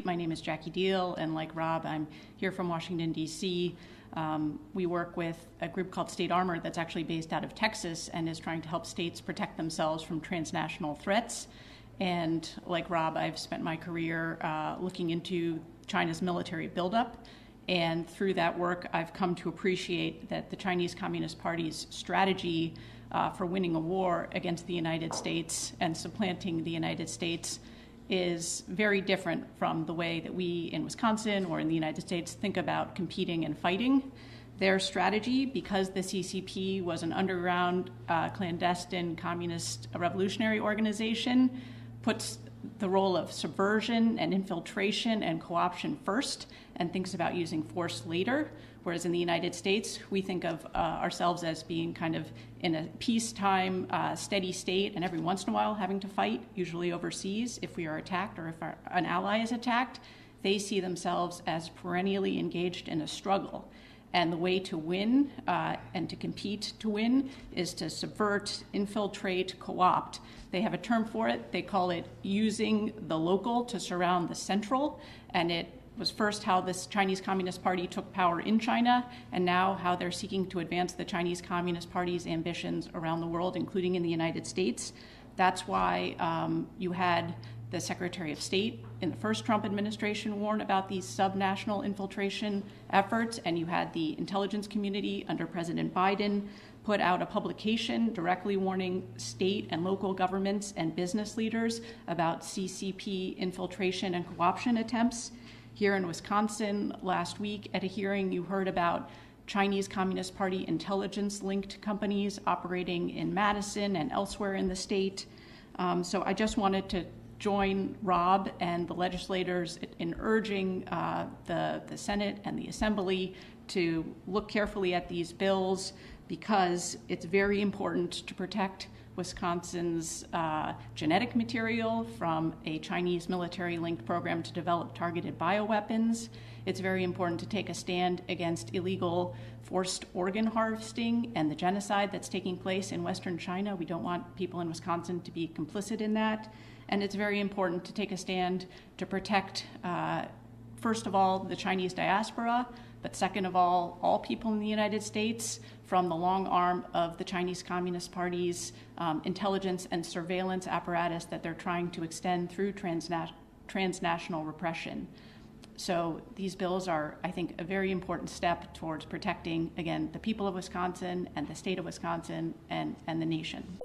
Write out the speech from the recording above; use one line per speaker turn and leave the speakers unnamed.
My name is Jackie Deal, and like Rob, I'm here from Washington, D.C. We work with a group called State Armor that's actually based out of Texas and is trying to help states protect themselves from transnational threats. And like Rob, I've spent my career looking into China's military buildup. And through that work, I've come to appreciate that the Chinese Communist Party's strategy for winning a war against the United States and supplanting the United States is very different from the way that we in Wisconsin or in the United States think about competing and fighting. Their strategy, because the CCP was an underground, clandestine communist revolutionary organization, puts the role of subversion and infiltration and co-option first and thinks about using force later. Whereas in the United States, we think of ourselves as being kind of in a peacetime, steady state, and every once in a while having to fight, usually overseas, if we are attacked or if an ally is attacked. They see themselves as perennially engaged in a struggle. And the way to win and to compete to win is to subvert, infiltrate, co-opt. They have a term for it. They call it using the local to surround the central. And it was first how this Chinese Communist Party took power in China, and now how they're seeking to advance the Chinese Communist Party's ambitions around the world, including in the United States. That's why you had the Secretary of State in the first Trump administration warn about these subnational infiltration efforts, and you had the intelligence community under President Biden put out a publication directly warning state and local governments and business leaders about CCP infiltration and co-option attempts. Here in Wisconsin last week at a hearing, you heard about Chinese Communist Party intelligence-linked companies operating in Madison and elsewhere in the state. So I just wanted to join Rob and the legislators in urging the Senate and the Assembly to look carefully at these bills, because it's very important to protect Wisconsin's genetic material from a Chinese military-linked program to develop targeted bioweapons. It's very important to take a stand against illegal forced organ harvesting and the genocide that's taking place in Western China. We don't want people in Wisconsin to be complicit in that. And it's very important to take a stand to protect, first of all, the Chinese diaspora, but second of all people in the United States from the long arm of the Chinese Communist Party's intelligence and surveillance apparatus that they're trying to extend through transnational repression. So these bills are, I think, a very important step towards protecting, again, the people of Wisconsin and the state of Wisconsin and the nation.